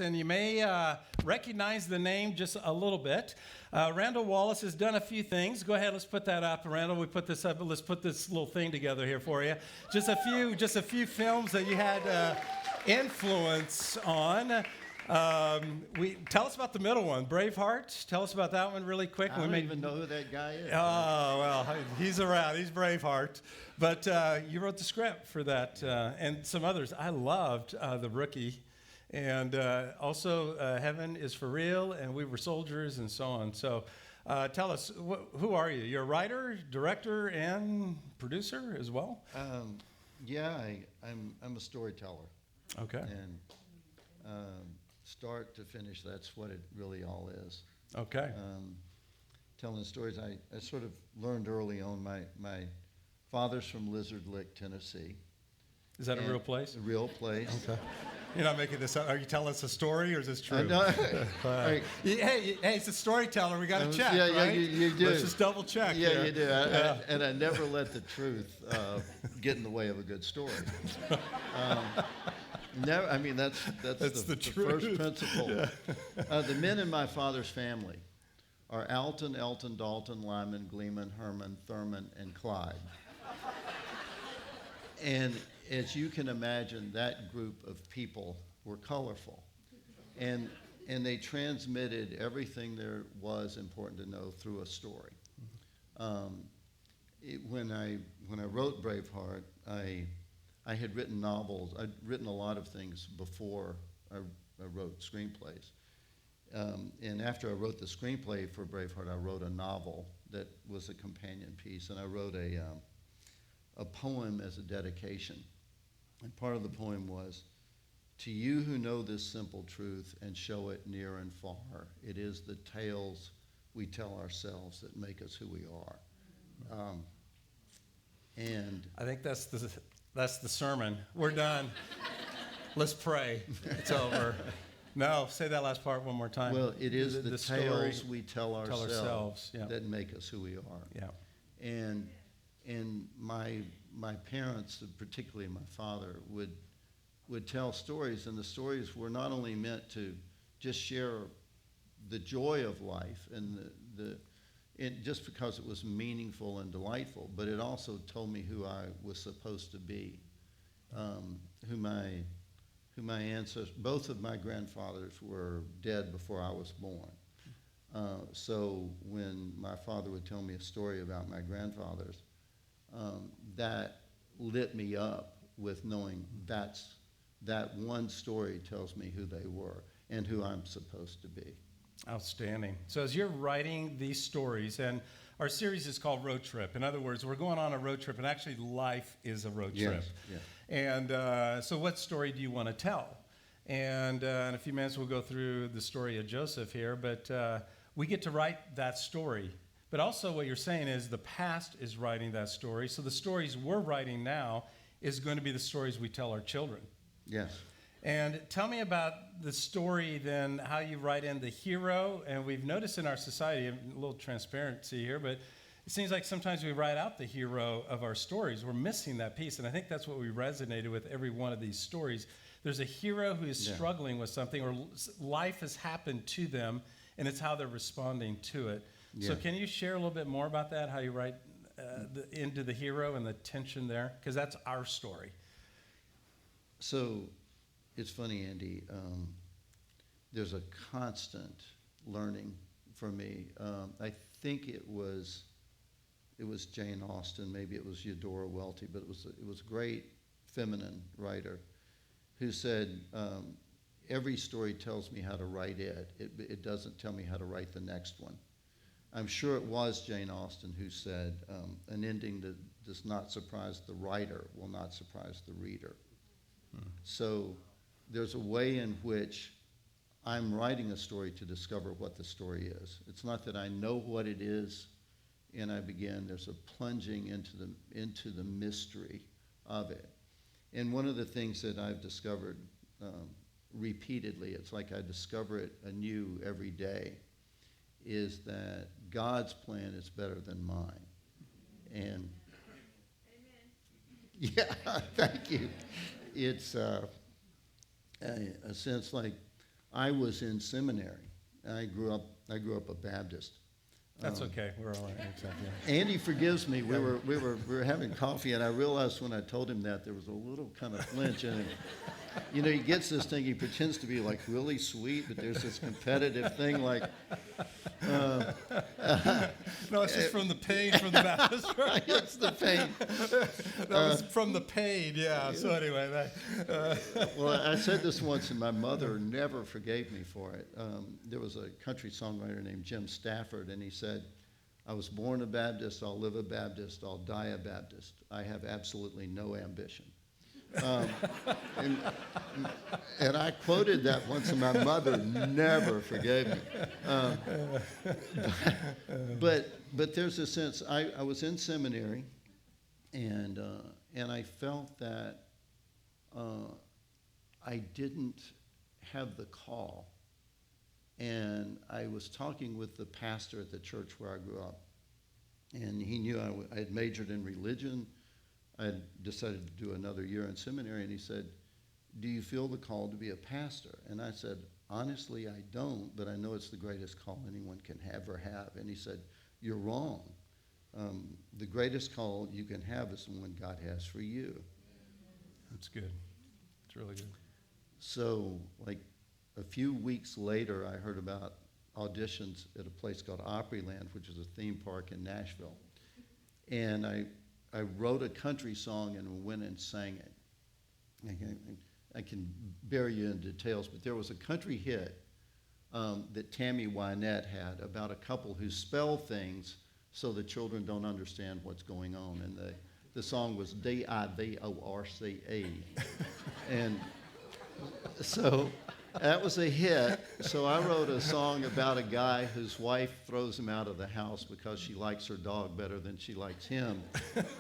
And you may recognize the name just a little bit. Randall Wallace has done a few things. Go ahead, let's put that up. Randall, we put this up. Let's put this little thing together here for you. Just a few films that you had influence on. Tell us about the middle one, Braveheart. Tell us about that one really quick. I don't even know who that guy is. Oh, well, he's around. He's Braveheart. But you wrote the script for that and some others. I loved The Rookie. And also, Heaven is for Real, and We Were Soldiers, and so on. So tell us, who are you? You're a writer, director, and producer as well? I'm a storyteller. Okay. And start to finish, that's what it really all is. Okay. Telling stories, I sort of learned early on. My father's from Lizard Lick, Tennessee. Is that a real place? A real place. Okay. You're not making this up. Are you telling us a story, or is this true? No. Hey, it's a storyteller. We got to check, yeah, right? You do. Let's just double check. Yeah, here. you do. And I never let the truth get in the way of a good story. Never. I mean, that's the first principle. Yeah. The men in my father's family are Alton, Elton, Dalton, Lyman, Gleeman, Herman, Thurman, and Clyde. And as you can imagine, that group of people were colorful. And they transmitted everything there was important to know through a story. When I wrote Braveheart, I had written novels. I'd written a lot of things before I wrote screenplays. And after I wrote the screenplay for Braveheart, I wrote a novel that was a companion piece. And I wrote a poem as a dedication. And part of the poem was, "To you who know this simple truth and show it near and far, it is the tales we tell ourselves that make us who we are." And I think that's the sermon. We're done. Let's pray. It's over. No, say that last part one more time. Well, it is the tales we tell ourselves yeah. that make us who we are. Yeah. And my parents, particularly my father, would tell stories, and the stories were not only meant to just share the joy of life and just because it was meaningful and delightful, but it also told me who I was supposed to be, who my ancestors, both of my grandfathers were dead before I was born. So when my father would tell me a story about my grandfathers, that lit me up with knowing that one story tells me who they were and who I'm supposed to be. Outstanding. So as you're writing these stories, and our series is called Road Trip. In other words, we're going on a road trip, and actually life is a road trip. Yes. And so what story do you want to tell? And in a few minutes, we'll go through the story of Joseph here, but we get to write that story. But also what you're saying is the past is writing that story. So the stories we're writing now is going to be the stories we tell our children. Yes. And tell me about the story then, how you write in the hero. And we've noticed in our society, a little transparency here, but it seems like sometimes we write out the hero of our stories. We're missing that piece. And I think that's what we resonated with every one of these stories. There's a hero who is struggling with something, or life has happened to them, and it's how they're responding to it. Yeah. So can you share a little bit more about that, how you write into the hero and the tension there? Because that's our story. So it's funny, Andy. There's a constant learning for me. I think it was Jane Austen, maybe it was Eudora Welty, but it was a great feminine writer who said, every story tells me how to write it. It doesn't tell me how to write the next one. I'm sure it was Jane Austen who said, an ending that does not surprise the writer will not surprise the reader. So there's a way in which I'm writing a story to discover what the story is. It's not that I know what it is and I begin. There's a plunging into the mystery of it. And one of the things that I've discovered repeatedly, it's like I discover it anew every day, is that God's plan is better than mine. And yeah, thank you. It's a sense like I was in seminary. I grew up a Baptist. That's okay. We're all right. Exactly. Andy forgives me. We were having coffee, and I realized when I told him that there was a little kind of flinch in him. You know, he gets this thing. He pretends to be like really sweet, but there's this competitive thing like. No, it's just from the pain from the Baptist. Right? It's the pain. That was from the pain. Yeah. So anyway, Well, I said this once, and my mother never forgave me for it. There was a country songwriter named Jim Stafford, and he said, "I was born a Baptist. I'll live a Baptist. I'll die a Baptist. I have absolutely no ambition." And I quoted that once, and my mother never forgave me. But there's a sense. I was in seminary, and I felt that I didn't have the call. And I was talking with the pastor at the church where I grew up, and he knew I had majored in religion. I had decided to do another year in seminary, and he said, "Do you feel the call to be a pastor?" And I said, "Honestly, I don't, but I know it's the greatest call anyone can ever have." And he said, "You're wrong. The greatest call you can have is the one God has for you." that's good. It's really good. So, like a few weeks later, I heard about auditions at a place called Opryland, which is a theme park in Nashville. And I wrote a country song and went and sang it. I can bury you in details, but there was a country hit that Tammy Wynette had about a couple who spell things so the children don't understand what's going on. And the song was D-I-V-O-R-C-E. And so that was a hit. So I wrote a song about a guy whose wife throws him out of the house because she likes her dog better than she likes him.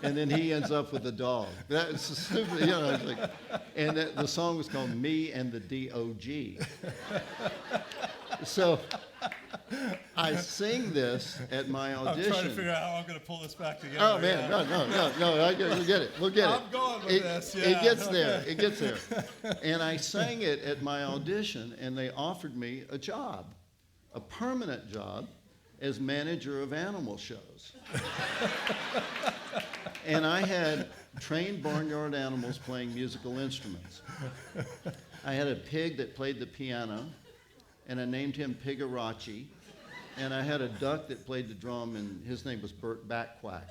And then he ends up with the dog. That's stupid, you know. It's like, and the song was called Me and the D-O-G. So I sing this at my audition. I'm trying to figure out how I'm going to pull this back together. Oh, man, no, we'll get it. We'll get it. I'm going with this, yeah. It gets there. It gets there. And I sang it at my audition, and they offered me a job, a permanent job, as manager of animal shows. And I had trained barnyard animals playing musical instruments. I had a pig that played the piano, and I named him Pigarachi. And I had a duck that played the drum, and his name was Bert Backquack.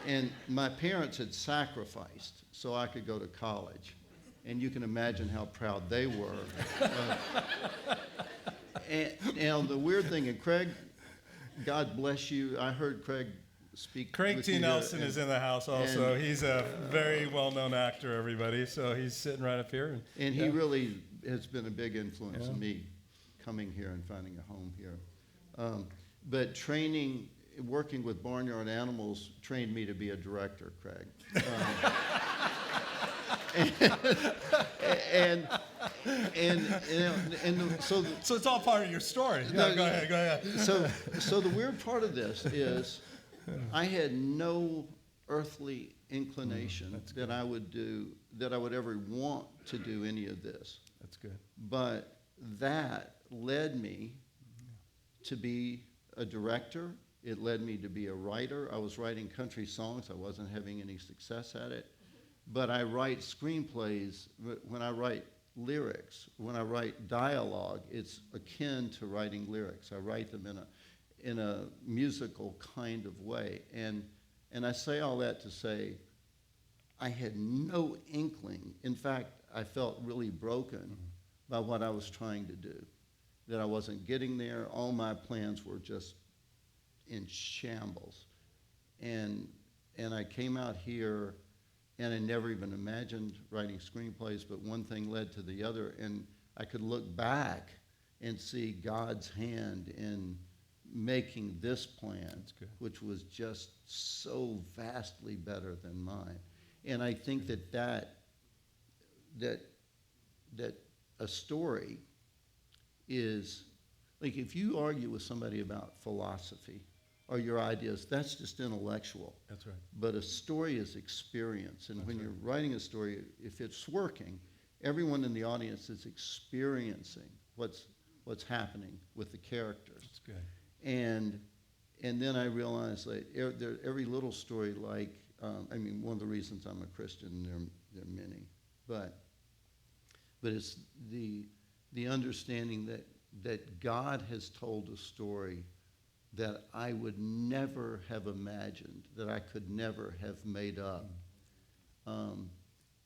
And my parents had sacrificed so I could go to college. And you can imagine how proud they were. And now the weird thing, and Craig, God bless you, I heard Craig speak. Craig with T. you Nelson is in the house also. He's a very well-known actor, everybody. So he's sitting right up here. And he really has been a big influence in me coming here and finding a home here. But working with barnyard animals trained me to be a director, Craig. So it's all part of your story. No, go ahead. So the weird part of this is I had no earthly inclination that I would ever want to do any of this. That's good. But that led me to be a director. It led me to be a writer. I was writing country songs. I wasn't having any success at it. But I write screenplays. When I write lyrics, when I write dialogue, it's akin to writing lyrics. I write them in a musical kind of way. And I say all that to say I had no inkling. In fact, I felt really broken by what I was trying to do, that I wasn't getting there. All my plans were just in shambles. And I came out here, and I never even imagined writing screenplays, but one thing led to the other, and I could look back and see God's hand in making this plan, which was just so vastly better than mine. And I think that a story is, like, if you argue with somebody about philosophy or your ideas, that's just intellectual. That's right. But a story is experience. And when you're writing a story, if it's working, everyone in the audience is experiencing what's happening with the characters. That's good. And then I realized that every little story, like, one of the reasons I'm a Christian, there are many, but it's the understanding that God has told a story that I would never have imagined, that I could never have made up.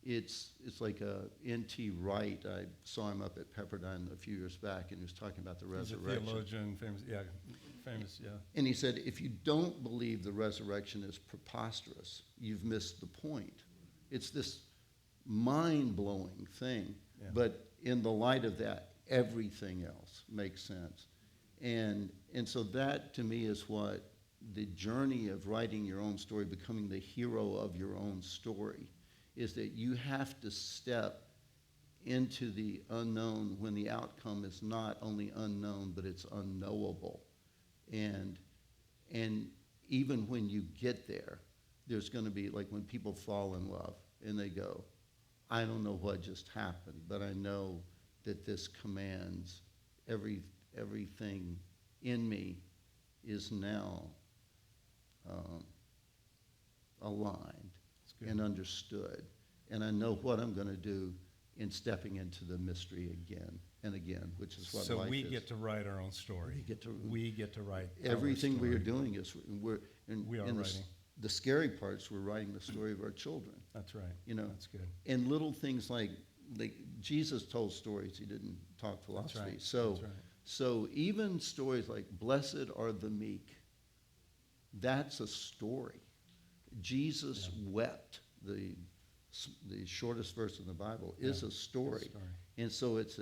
It's like N.T. Wright. I saw him up at Pepperdine a few years back, and he was talking about the resurrection. He's a theologian, famous. And he said, if you don't believe the resurrection is preposterous, you've missed the point. It's this mind-blowing thing, but in the light of that, everything else makes sense. And so that, to me, is what the journey of writing your own story, becoming the hero of your own story, is that you have to step into the unknown when the outcome is not only unknown, but it's unknowable. And even when you get there, there's going to be, like when people fall in love and they go, I don't know what just happened, but I know that this commands everything in me is now aligned and understood. And I know what I'm going to do in stepping into the mystery again and again, which is what life is. So we get to write our own story. We get to write everything we are doing is we are writing. The scary parts, we're writing the story of our children. That's right. That's good. And little things like Jesus told stories. He didn't talk philosophy. That's right. So even stories like "Blessed are the meek," that's a story. Jesus wept. The shortest verse in the Bible is a story. And so it's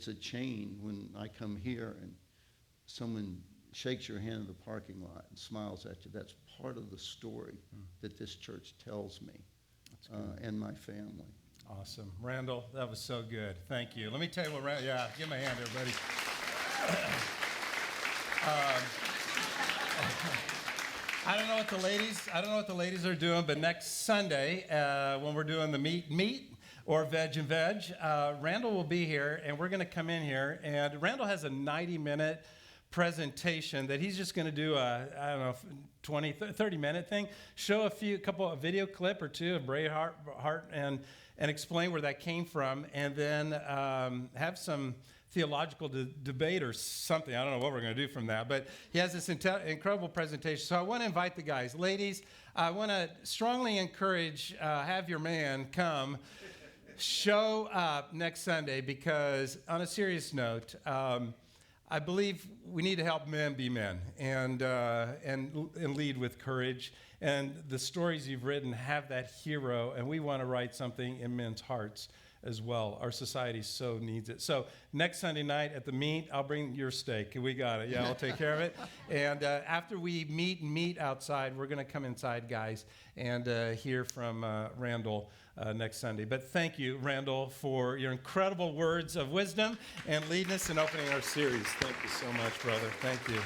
a chain. When I come here and someone shakes your hand in the parking lot and smiles at you, that's part of the story that this church tells me and my family. Awesome. Randall, that was so good. Thank you. Let me tell you what Randall, give him a hand, everybody. I don't know what the ladies are doing, but next Sunday, when we're doing the meat or veg and veg, Randall will be here, and we're going to come in here, and Randall has a 90-minute presentation that he's just going to do a, 20, 30-minute thing, show a video clip or two of Braveheart and explain where that came from, and then have some theological debate or something. I don't know what we're going to do from that, but he has this incredible presentation. So I want to invite the guys. Ladies, I want to strongly encourage, have your man come show up next Sunday, because on a serious note, I believe we need to help men be men and lead with courage. And the stories you've written have that hero, and we want to write something in men's hearts as well. Our society so needs it. So next Sunday night at the meet, I'll bring your steak. We got it. Yeah, I'll take care of it. And after we meet outside, we're going to come inside, guys, and hear from Randall next Sunday. But thank you, Randall, for your incredible words of wisdom and leading us in opening our series. Thank you so much, brother. Thank you.